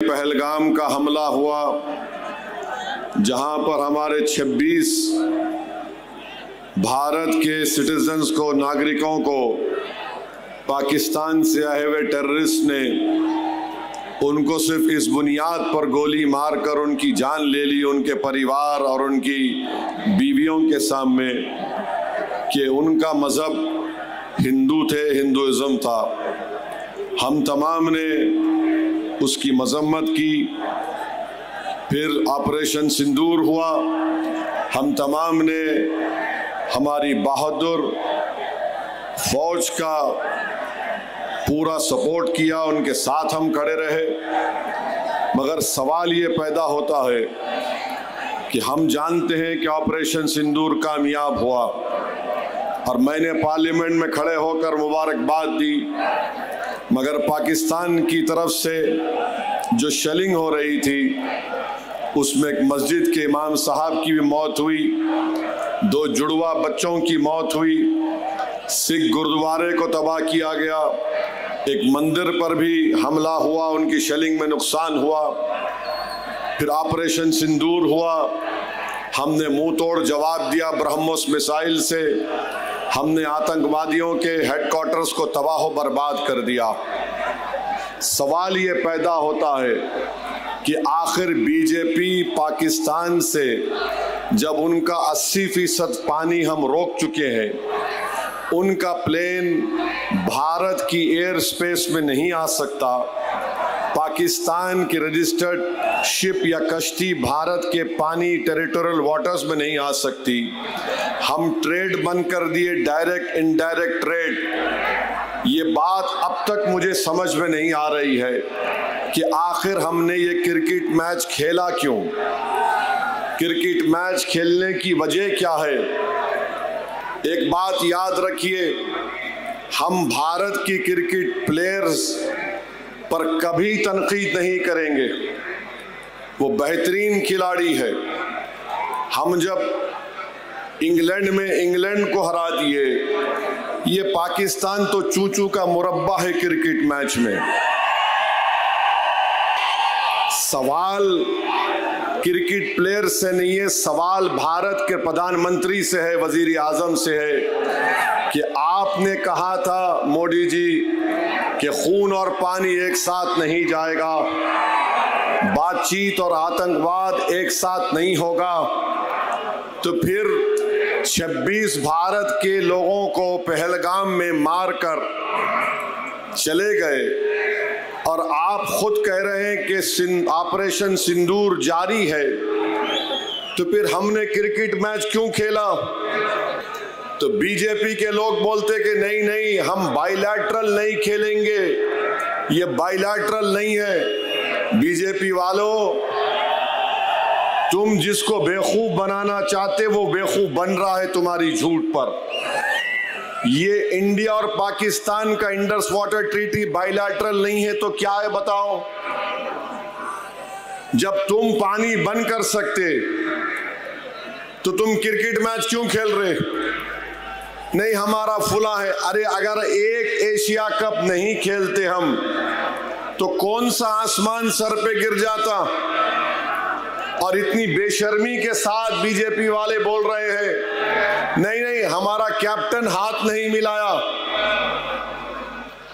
पहलगाम का हमला हुआ, जहां पर हमारे 26 भारत के सिटीजन्स को, नागरिकों को पाकिस्तान से आए हुए टेररिस्ट ने उनको सिर्फ इस बुनियाद पर गोली मारकर उनकी जान ले ली, उनके परिवार और उनकी बीवियों के सामने, कि उनका मज़हब हिंदू थे, हिंदुइज़्म था। हम तमाम ने उसकी मजम्मत की। फिर ऑपरेशन सिंदूर हुआ, हम तमाम ने हमारी बहादुर फौज का पूरा सपोर्ट किया, उनके साथ हम खड़े रहे। मगर सवाल ये पैदा होता है कि हम जानते हैं कि ऑपरेशन सिंदूर कामयाब हुआ और मैंने पार्लियामेंट में खड़े होकर मुबारकबाद दी, मगर पाकिस्तान की तरफ से जो शेलिंग हो रही थी उसमें एक मस्जिद के इमाम साहब की भी मौत हुई, 2 जुड़वा बच्चों की मौत हुई, सिख गुरुद्वारे को तबाह किया गया, एक मंदिर पर भी हमला हुआ, उनकी शेलिंग में नुकसान हुआ। फिर ऑपरेशन सिंदूर हुआ, हमने मुंह तोड़ जवाब दिया ब्रह्मोस मिसाइल से, हमने आतंकवादियों के हेडक्वार्टर्स को तबाह बर्बाद कर दिया। सवाल ये पैदा होता है कि आखिर बीजेपी पाकिस्तान से जब उनका 80% पानी हम रोक चुके हैं, उनका प्लेन भारत की एयर स्पेस में नहीं आ सकता, पाकिस्तान की रजिस्टर्ड शिप या कश्ती भारत के पानी टेरिटोरियल वाटर्स में नहीं आ सकती। हम ट्रेड बंद कर दिए, डायरेक्ट इनडायरेक्ट ट्रेड। ये बात अब तक मुझे समझ में नहीं आ रही है कि आखिर हमने ये क्रिकेट मैच खेला क्यों? क्रिकेट मैच खेलने की वजह क्या है? एक बात याद रखिए, हम भारत की क्रिकेट प्लेयर्स पर कभी तनकीद नहीं करेंगे, वो बेहतरीन खिलाड़ी है। हम जब इंग्लैंड में इंग्लैंड को हरा दिए, ये पाकिस्तान तो चूचू का मुरब्बा है क्रिकेट मैच में। सवाल क्रिकेट प्लेयर से नहीं है, सवाल भारत के प्रधानमंत्री से है, वजीर आजम से है कि आपने कहा था मोदी जी कि खून और पानी एक साथ नहीं जाएगा, बातचीत और आतंकवाद एक साथ नहीं होगा। तो फिर 26 भारत के लोगों को पहलगाम में मारकर चले गए और आप खुद कह रहे हैं कि ऑपरेशन सिंदूर जारी है, तो फिर हमने क्रिकेट मैच क्यों खेला? तो बीजेपी के लोग बोलते कि नहीं नहीं, हम बाइलैटरल नहीं खेलेंगे, ये बाइलैटरल नहीं है। बीजेपी वालों, तुम जिसको बेवकूफ बनाना चाहते वो बेवकूफ बन रहा है तुम्हारी झूठ पर। ये इंडिया और पाकिस्तान का इंडस वाटर ट्रीटी बाइलैटरल नहीं है तो क्या है बताओ? जब तुम पानी बंद कर सकते तो तुम क्रिकेट मैच क्यों खेल रहे? नहीं हमारा फुला है। अरे अगर एक एशिया कप नहीं खेलते हम तो कौन सा आसमान सर पे गिर जाता? और इतनी बेशर्मी के साथ बीजेपी वाले बोल रहे हैं नहीं नहीं, हमारा कैप्टन हाथ नहीं मिलाया,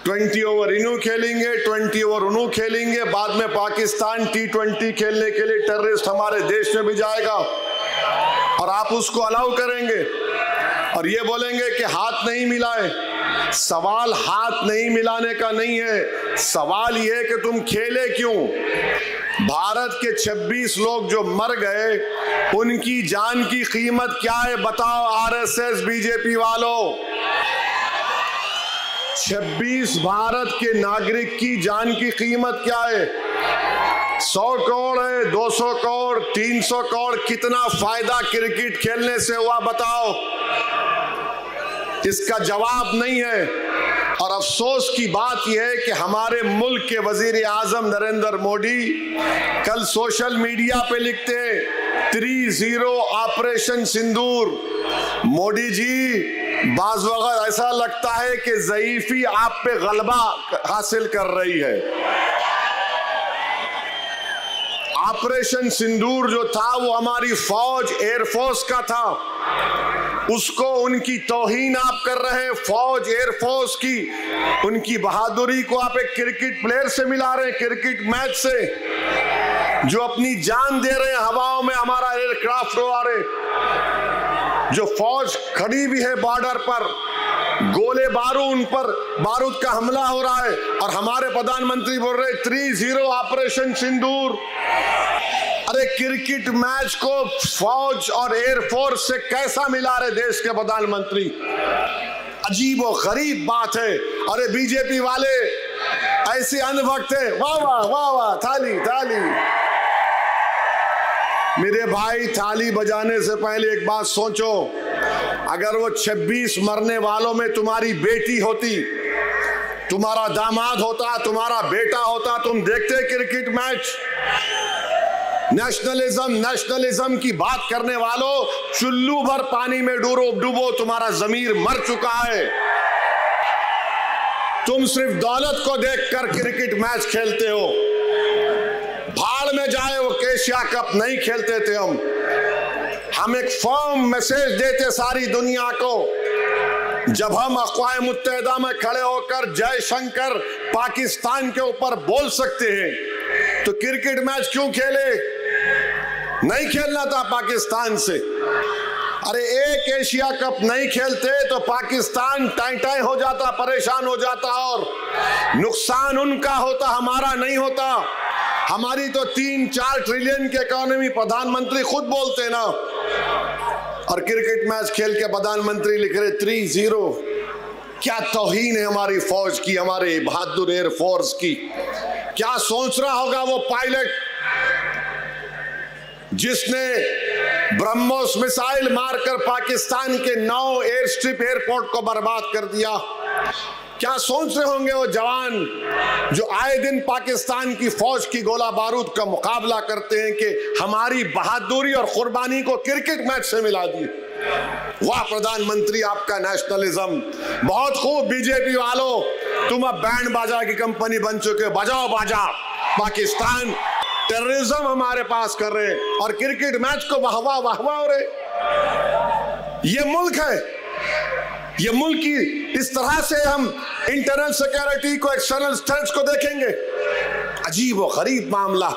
20 ओवर इन्हों खेलेंगे, 20 ओवर उन्हों खेलेंगे, बाद में पाकिस्तान T20 खेलने के लिए टेररिस्ट हमारे देश में भी जाएगा और आप उसको अलाउ करेंगे और ये बोलेंगे कि हाथ नहीं मिलाए। सवाल हाथ नहीं मिलाने का नहीं है, सवाल ये है कि तुम खेले क्यों? भारत के 26 लोग जो मर गए, उनकी जान की कीमत क्या है बताओ आरएसएस बीजेपी वालों? 26 भारत के नागरिक की जान की कीमत क्या है? 100 करोड़ है, 200 करोड़, 300 करोड़, कितना फायदा क्रिकेट खेलने से हुआ बताओ? इसका जवाब नहीं है। और अफसोस की बात यह है कि हमारे मुल्क के वजीर आजम नरेंद्र मोदी कल सोशल मीडिया पे लिखते हैं 3-0 ऑपरेशन सिंदूर। मोदी जी, बाज़ वक़्त ऐसा लगता है कि ज़ईफ़ी आप पे गलबा हासिल कर रही है। ऑपरेशन सिंदूर जो था वो हमारी फौज एयरफोर्स का था, उसको उनकी तौहीन आप कर रहे हैं। फौज एयरफोर्स की उनकी बहादुरी को आप एक क्रिकेट प्लेयर से मिला रहे हैं, क्रिकेट मैच से, जो अपनी जान दे रहे हैं हवाओं में हमारा एयरक्राफ्ट उड़ा रहे, जो फौज खड़ी भी है बॉर्डर पर, गोले बारूद उन पर बारूद का हमला हो रहा है, और हमारे प्रधानमंत्री बोल रहे 3-0 ऑपरेशन सिंदूर। अरे क्रिकेट मैच को फौज और एयरफोर्स से कैसा मिला रहे देश के प्रधानमंत्री? अजीब और गरीब बात है। अरे बीजेपी वाले ऐसे अनभक्त है, वाह वाह वाह वाह, थाली थाली। मेरे भाई, थाली बजाने से पहले एक बात सोचो, अगर वो 26 मरने वालों में तुम्हारी बेटी होती, तुम्हारा दामाद होता, तुम्हारा बेटा होता, तुम देखते क्रिकेट मैच? नेशनलिज्म की बात करने वालों, चुल्लू भर पानी में डूबो, तुम्हारा जमीर मर चुका है। तुम सिर्फ दौलत को देखकर क्रिकेट मैच खेलते हो। भाड़ में जाए वो एशिया कप नहीं खेलते थे हम एक फर्म मैसेज देते सारी दुनिया को। जब हम अक़वाम मुत्तहिदा में खड़े होकर जय शंकर पाकिस्तान के ऊपर बोल सकते हैं, तो क्रिकेट मैच क्यों खेले? नहीं खेलना था पाकिस्तान से। अरे एक एशिया कप नहीं खेलते तो पाकिस्तान टाई हो जाता, परेशान हो जाता, और नुकसान उनका होता, हमारा नहीं होता। हमारी तो 3-4 ट्रिलियन की इकोनॉमी, प्रधानमंत्री खुद बोलते ना, और क्रिकेट मैच खेल के प्रधानमंत्री लिख रहे 3-0। क्या तौहीन है हमारी फौज की, हमारे बहादुर एयरफोर्स की। क्या सोच रहा होगा वो पायलट जिसने ब्रह्मोस मिसाइल मारकर पाकिस्तान के 9 एयर स्ट्रिप एयरपोर्ट को बर्बाद कर दिया? क्या सोच रहे होंगे वो जवान जो आए दिन पाकिस्तान की फौज की गोला बारूद का मुकाबला करते हैं कि हमारी बहादुरी और कुर्बानी को क्रिकेट मैच से मिला दिए? वाह प्रधानमंत्री, आपका नेशनलिज्म बहुत खूब। बीजेपी वालों, तुम अब बैंड बाजा की कंपनी बन चुके, बजाओ बाजा। पाकिस्तान टेररिज्म हमारे पास कर रहे और क्रिकेट मैच को वाहवा वाहवा हो रहे। ये मुल्क है, ये मुल्क की इस तरह से हम इंटरनल सिक्योरिटी को, एक्सटर्नल थ्रेट्स को देखेंगे? अजीब व गरीब मामला।